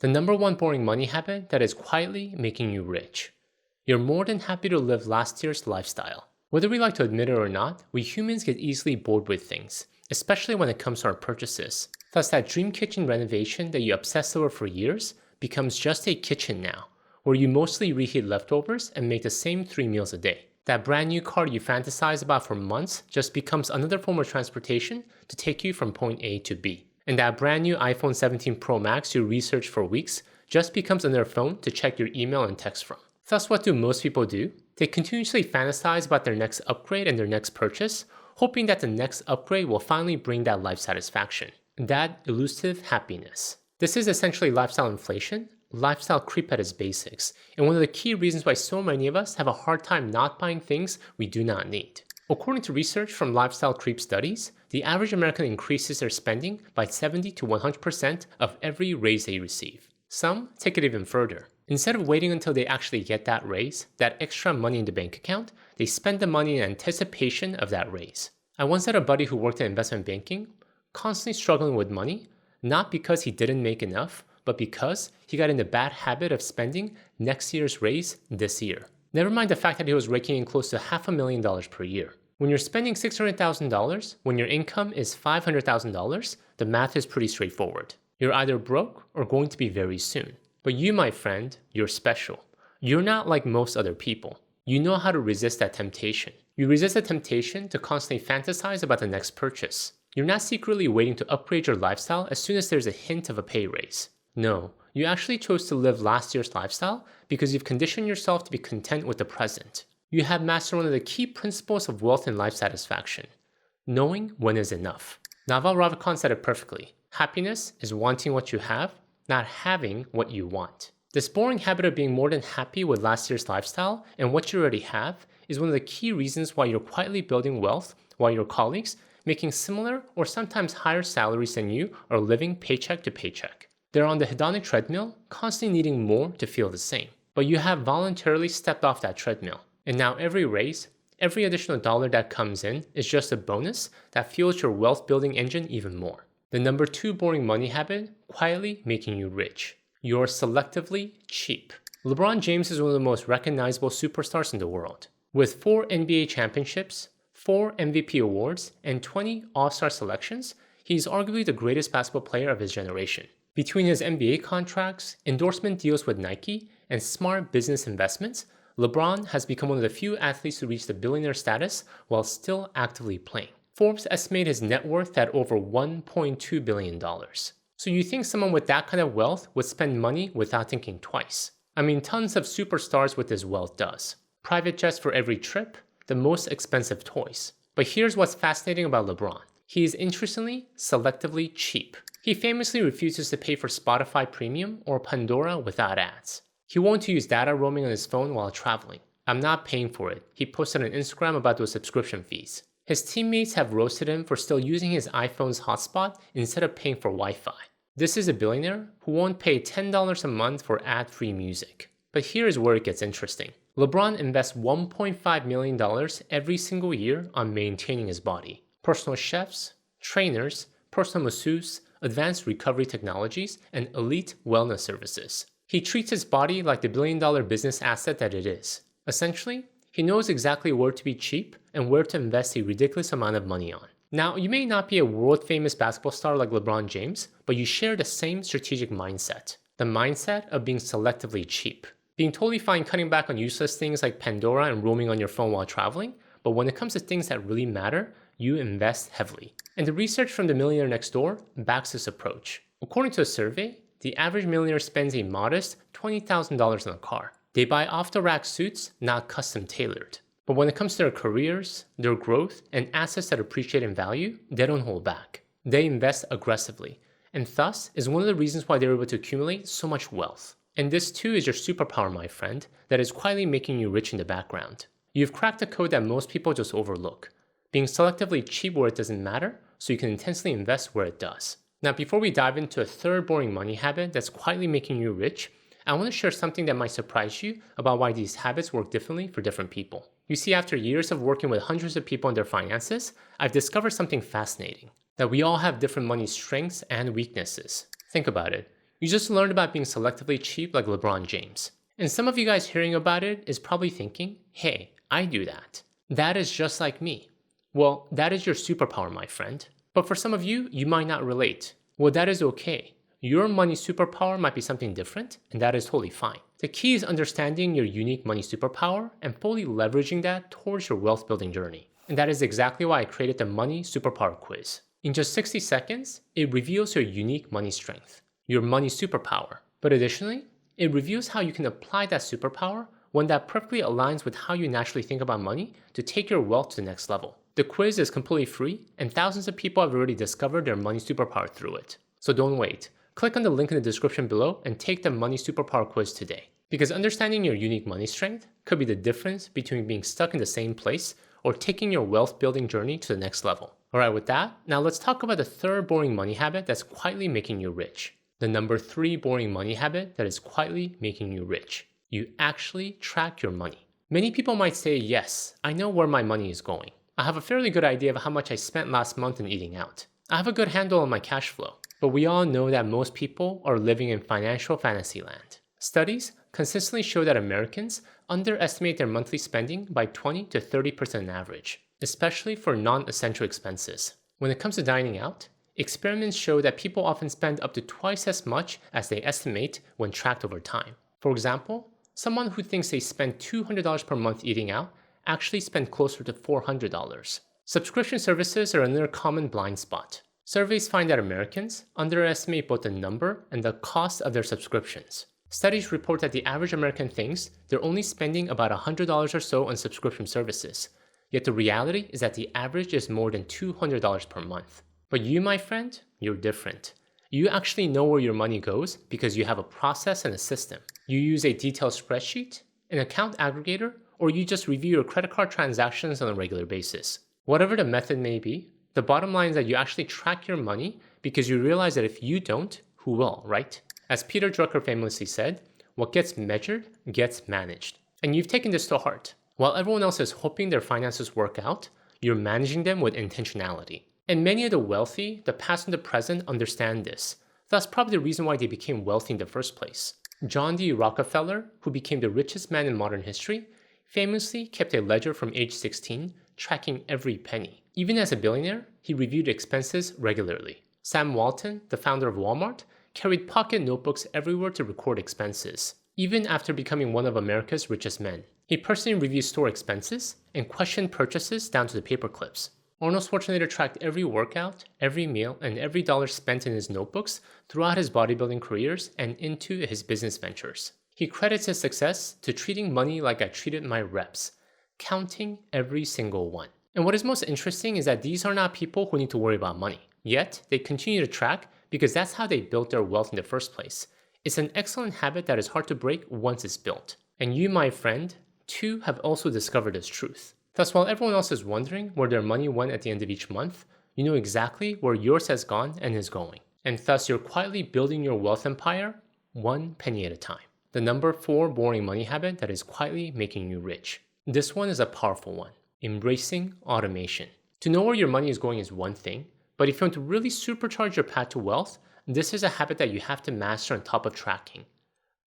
The number one boring money habit that is quietly making you rich. You're more than happy to live last year's lifestyle. Whether we like to admit it or not, we humans get easily bored with things, especially when it comes to our purchases. Thus, that dream kitchen renovation that you obsessed over for years becomes just a kitchen now, where you mostly reheat leftovers and make the same 3 meals a day. That brand new car you fantasize about for months just becomes another form of transportation to take you from point A to B. And that brand new iPhone 17 Pro Max you researched for weeks just becomes another phone to check your email and text from. Thus, what do most people do? They continuously fantasize about their next upgrade and their next purchase, hoping that the next upgrade will finally bring that life satisfaction, that elusive happiness. This is essentially lifestyle inflation, lifestyle creep at its basics, and one of the key reasons why so many of us have a hard time not buying things we do not need. According to research from lifestyle creep studies, the average American increases their spending by 70 to 100% of every raise they receive. Some take it even further. Instead of waiting until they actually get that raise, that extra money in the bank account, they spend the money in anticipation of that raise. I once had a buddy who worked in investment banking, constantly struggling with money, not because he didn't make enough, but because he got in the bad habit of spending next year's raise this year. Never mind the fact that he was raking in close to $500,000 per year. When you're spending $600,000, when your income is $500,000, the math is pretty straightforward. You're either broke or going to be very soon. But you, my friend, you're special. You're not like most other people. You know how to resist that temptation. You resist the temptation to constantly fantasize about the next purchase. You're not secretly waiting to upgrade your lifestyle as soon as there's a hint of a pay raise. No, you actually chose to live last year's lifestyle because you've conditioned yourself to be content with the present. You have mastered one of the key principles of wealth and life satisfaction, knowing when is enough. Naval Ravikant said it perfectly. Happiness is wanting what you have, not having what you want. This boring habit of being more than happy with last year's lifestyle and what you already have is one of the key reasons why you're quietly building wealth while your colleagues, making similar or sometimes higher salaries than you, are living paycheck to paycheck. They're on the hedonic treadmill, constantly needing more to feel the same. But you have voluntarily stepped off that treadmill. And now every raise, every additional dollar that comes in is just a bonus that fuels your wealth building engine even more. The number 2 boring money habit, quietly making you rich. You're selectively cheap. LeBron James is one of the most recognizable superstars in the world. With 4 NBA championships, 4 MVP awards, and 20 All-Star selections, he's arguably the greatest basketball player of his generation. Between his NBA contracts, endorsement deals with Nike, and smart business investments, LeBron has become one of the few athletes to reach the billionaire status while still actively playing. Forbes estimated his net worth at over $1.2 billion. So you think someone with that kind of wealth would spend money without thinking twice? I mean, tons of superstars with this wealth does. Private jets for every trip, the most expensive toys. But here's what's fascinating about LeBron. He is interestingly, selectively cheap. He famously refuses to pay for Spotify Premium or Pandora without ads. He won't use data roaming on his phone while traveling. I'm not paying for it, he posted on Instagram about those subscription fees. His teammates have roasted him for still using his iPhone's hotspot instead of paying for Wi-Fi. This is a billionaire who won't pay $10 a month for ad-free music. But here's where it gets interesting. LeBron invests $1.5 million every single year on maintaining his body. Personal chefs, trainers, personal masseuses, advanced recovery technologies, and elite wellness services. He treats his body like the billion-dollar business asset that it is. Essentially, he knows exactly where to be cheap and where to invest a ridiculous amount of money on. Now, you may not be a world-famous basketball star like LeBron James, but you share the same strategic mindset. The mindset of being selectively cheap. Being totally fine cutting back on useless things like Pandora and roaming on your phone while traveling, but when it comes to things that really matter, you invest heavily. And the research from the millionaire next door backs this approach. According to a survey, the average millionaire spends a modest $20,000 on a car. They buy off-the-rack suits, not custom-tailored. But when it comes to their careers, their growth, and assets that appreciate in value, they don't hold back. They invest aggressively, and thus is one of the reasons why they're able to accumulate so much wealth. And this too is your superpower, my friend, that is quietly making you rich in the background. You've cracked a code that most people just overlook. Being selectively cheap where it doesn't matter, so you can intensely invest where it does. Now, before we dive into a third boring money habit that's quietly making you rich, I want to share something that might surprise you about why these habits work differently for different people. You see, after years of working with hundreds of people on their finances, I've discovered something fascinating. That we all have different money strengths and weaknesses. Think about it. You just learned about being selectively cheap like LeBron James. And some of you guys hearing about it is probably thinking, hey, I do that. That is just like me. Well, that is your superpower, my friend. But for some of you, you might not relate. Well, that is okay. Your money superpower might be something different, and that is totally fine. The key is understanding your unique money superpower and fully leveraging that towards your wealth building journey. And that is exactly why I created the Money Superpower Quiz. In just 60 seconds, it reveals your unique money strength, your money superpower. But additionally, it reveals how you can apply that superpower, one that perfectly aligns with how you naturally think about money, to take your wealth to the next level. The quiz is completely free, and thousands of people have already discovered their money superpower through it. So don't wait. Click on the link in the description below and take the Money Superpower Quiz today. Because understanding your unique money strength could be the difference between being stuck in the same place or taking your wealth building journey to the next level. Alright, with that, now let's talk about the third boring money habit that's quietly making you rich. The number 3 boring money habit that is quietly making you rich. You actually track your money. Many people might say, yes, I know where my money is going. I have a fairly good idea of how much I spent last month in eating out. I have a good handle on my cash flow. But we all know that most people are living in financial fantasy land. Studies consistently show that Americans underestimate their monthly spending by 20 to 30% on average, especially for non-essential expenses. When it comes to dining out, experiments show that people often spend up to twice as much as they estimate when tracked over time. For example, someone who thinks they spend $200 per month eating out actually spend closer to $400. Subscription services are another common blind spot. Surveys find that Americans underestimate both the number and the cost of their subscriptions. Studies report that the average American thinks they're only spending about $100 or so on subscription services, yet the reality is that the average is more than $200 per month. But you, my friend, you're different. You actually know where your money goes because you have a process and a system. You use a detailed spreadsheet, an account aggregator, or you just review your credit card transactions on a regular basis. Whatever the method may be, the bottom line is that you actually track your money because you realize that if you don't, who will, right? As Peter Drucker famously said, what gets measured gets managed. And you've taken this to heart. While everyone else is hoping their finances work out, you're managing them with intentionality. And many of the wealthy, the past and the present, understand this. That's probably the reason why they became wealthy in the first place. John D. Rockefeller, who became the richest man in modern history, famously kept a ledger from age 16, tracking every penny. Even as a billionaire, he reviewed expenses regularly. Sam Walton, the founder of Walmart, carried pocket notebooks everywhere to record expenses, even after becoming one of America's richest men. He personally reviewed store expenses and questioned purchases down to the paper clips. Arnold Schwarzenegger tracked every workout, every meal, and every dollar spent in his notebooks throughout his bodybuilding careers and into his business ventures. He credits his success to treating money like I treated my reps, counting every single one. And what is most interesting is that these are not people who need to worry about money. Yet, they continue to track because that's how they built their wealth in the first place. It's an excellent habit that is hard to break once it's built. And you, my friend, too, have also discovered this truth. Thus, while everyone else is wondering where their money went at the end of each month, you know exactly where yours has gone and is going. And thus, you're quietly building your wealth empire one penny at a time. The number 4 boring money habit that is quietly making you rich. This one is a powerful one. Embracing automation. To know where your money is going is one thing, but if you want to really supercharge your path to wealth, this is a habit that you have to master on top of tracking.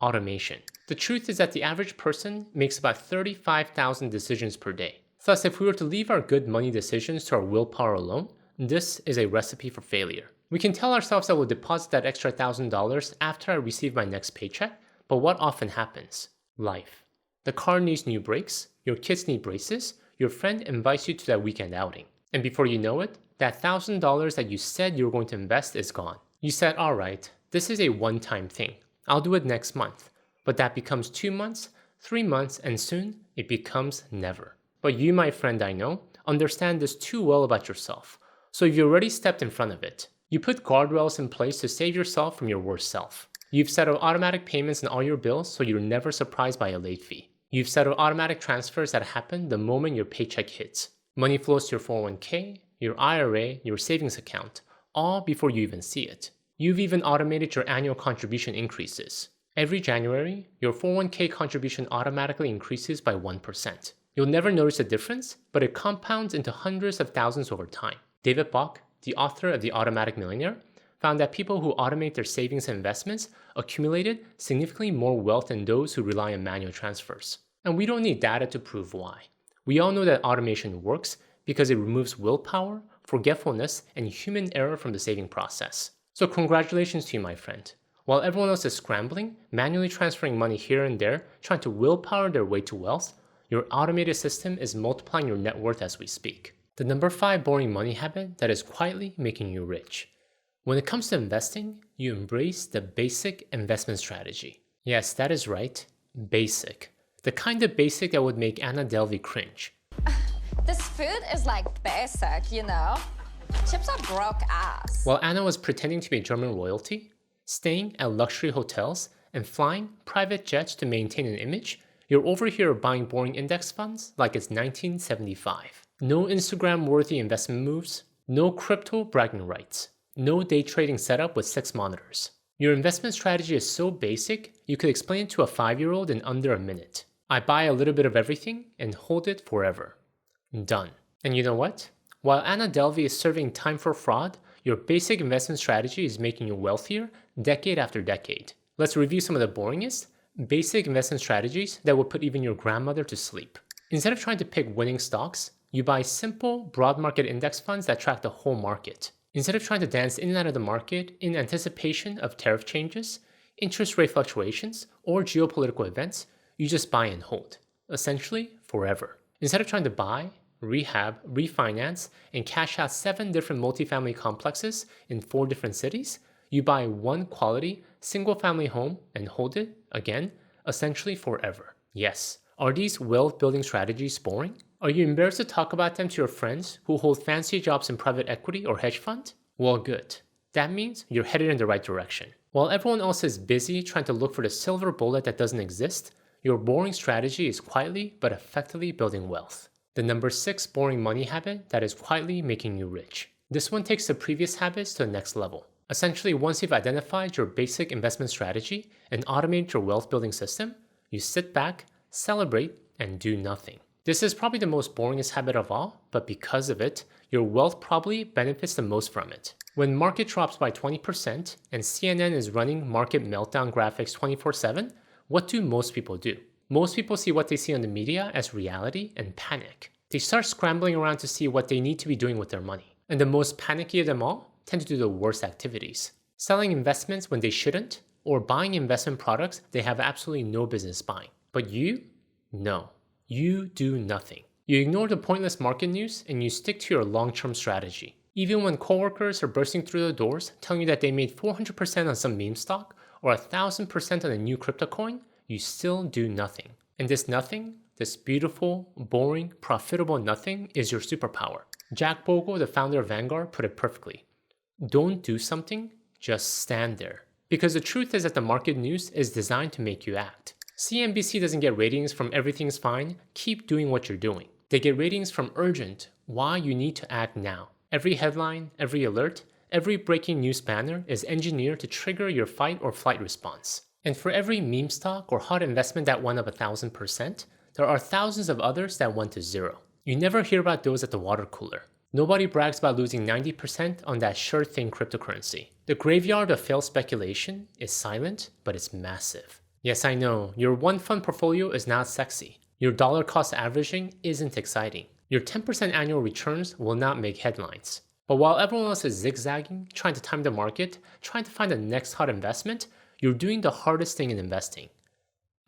Automation. The truth is that the average person makes about 35,000 decisions per day. Thus, if we were to leave our good money decisions to our willpower alone, this is a recipe for failure. We can tell ourselves that we'll deposit that extra $1,000 after I receive my next paycheck, but what often happens? Life. The car needs new brakes, your kids need braces, your friend invites you to that weekend outing. And before you know it, that $1,000 that you said you were going to invest is gone. You said, alright, this is a one-time thing. I'll do it next month. But that becomes 2 months, 3 months, and soon it becomes never. But you, my friend, I know, understand this too well about yourself. So you've already stepped in front of it. You put guardrails in place to save yourself from your worst self. You've set up automatic payments on all your bills so you're never surprised by a late fee. You've set up automatic transfers that happen the moment your paycheck hits. Money flows to your 401k, your IRA, your savings account, all before you even see it. You've even automated your annual contribution increases. Every January, your 401k contribution automatically increases by 1%. You'll never notice a difference, but it compounds into hundreds of thousands over time. David Bach, the author of The Automatic Millionaire, found that people who automate their savings and investments accumulated significantly more wealth than those who rely on manual transfers. And we don't need data to prove why. We all know that automation works because it removes willpower, forgetfulness, and human error from the saving process. So congratulations to you, my friend. While everyone else is scrambling, manually transferring money here and there, trying to willpower their way to wealth, your automated system is multiplying your net worth as we speak. The number 5 boring money habit that is quietly making you rich. When it comes to investing, you embrace the basic investment strategy. Yes, that is right, basic. The kind of basic that would make Anna Delvey cringe. This food is like basic, you know? Chips are broke ass. While Anna was pretending to be German royalty, staying at luxury hotels, and flying private jets to maintain an image, you're over here buying boring index funds like it's 1975. No Instagram-worthy investment moves, no crypto bragging rights, no day trading setup with 6 monitors. Your investment strategy is so basic, you could explain it to a 5-year-old in under a minute. I buy a little bit of everything and hold it forever. Done. And you know what? While Anna Delvey is serving time for fraud, your basic investment strategy is making you wealthier decade after decade. Let's review some of the boringest, basic investment strategies that would put even your grandmother to sleep. Instead of trying to pick winning stocks, you buy simple, broad market index funds that track the whole market. Instead of trying to dance in and out of the market in anticipation of tariff changes, interest rate fluctuations, or geopolitical events, you just buy and hold, essentially forever. Instead of trying to buy, rehab, refinance, and cash out 7 different multifamily complexes in 4 different cities, you buy one quality, single-family home and hold it, again, essentially forever. Yes. Are these wealth-building strategies boring? Are you embarrassed to talk about them to your friends who hold fancy jobs in private equity or hedge fund? Well, good. That means you're headed in the right direction. While everyone else is busy trying to look for the silver bullet that doesn't exist, your boring strategy is quietly but effectively building wealth. The number 6 boring money habit that is quietly making you rich. This one takes the previous habits to the next level. Essentially, once you've identified your basic investment strategy and automated your wealth building system, you sit back, celebrate, and do nothing. This is probably the most boringest habit of all, but because of it, your wealth probably benefits the most from it. When market drops by 20% and CNN is running market meltdown graphics 24/7, what do most people do? Most people see what they see on the media as reality and panic. They start scrambling around to see what they need to be doing with their money. And the most panicky of them all tend to do the worst activities. Selling investments when they shouldn't, or buying investment products they have absolutely no business buying. But you? No. You do nothing. You ignore the pointless market news and you stick to your long-term strategy. Even when coworkers are bursting through the doors telling you that they made 400% on some meme stock or 1,000% on a new crypto coin, you still do nothing. And this nothing, this beautiful, boring, profitable nothing is your superpower. Jack Bogle, the founder of Vanguard, put it perfectly. Don't do something, just stand there. Because the truth is that the market news is designed to make you act. CNBC doesn't get ratings from everything's fine, keep doing what you're doing. They get ratings from urgent, why you need to act now. Every headline, every alert, every breaking news banner is engineered to trigger your fight or flight response. And for every meme stock or hot investment that went up 1,000%, there are thousands of others that went to 0. You never hear about those at the water cooler. Nobody brags about losing 90% on that sure thing cryptocurrency. The graveyard of failed speculation is silent, but it's massive. Yes, I know, your one fund portfolio is not sexy. Your dollar cost averaging isn't exciting. Your 10% annual returns will not make headlines. But while everyone else is zigzagging, trying to time the market, trying to find the next hot investment, you're doing the hardest thing in investing.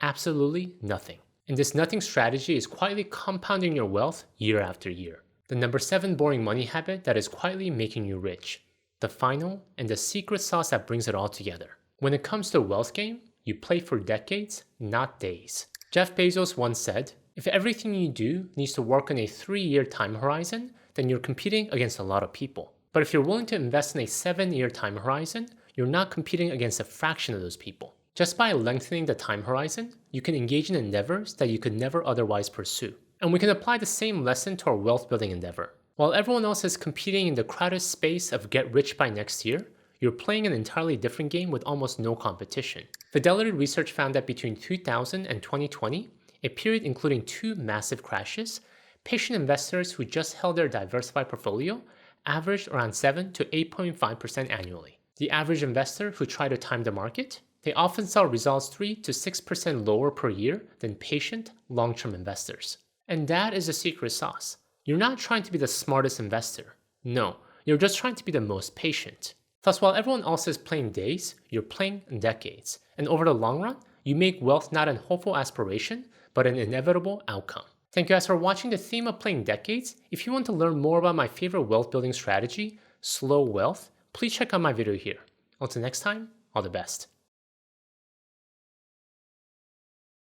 Absolutely nothing. And this nothing strategy is quietly compounding your wealth year after year. The number 7 boring money habit that is quietly making you rich. The final and the secret sauce that brings it all together. When it comes to a wealth game, you play for decades, not days. Jeff Bezos once said, if everything you do needs to work on a 3-year time horizon, then you're competing against a lot of people. But if you're willing to invest in a 7-year time horizon, you're not competing against a fraction of those people. Just by lengthening the time horizon, you can engage in endeavors that you could never otherwise pursue. And we can apply the same lesson to our wealth building endeavor. While everyone else is competing in the crowded space of get rich by next year, you're playing an entirely different game with almost no competition. Fidelity Research found that between 2000 and 2020, a period including 2 massive crashes, patient investors who just held their diversified portfolio averaged around 7 to 8.5% annually. The average investor who try to time the market, they often saw results 3 to 6% lower per year than patient, long-term investors. And that is the secret sauce. You're not trying to be the smartest investor. No, you're just trying to be the most patient. Thus, while everyone else is playing days, you're playing decades. And over the long run, you make wealth not an hopeful aspiration, but an inevitable outcome. Thank you guys for watching the theme of playing decades. If you want to learn more about my favorite wealth building strategy, slow wealth, please check out my video here. Until next time, all the best.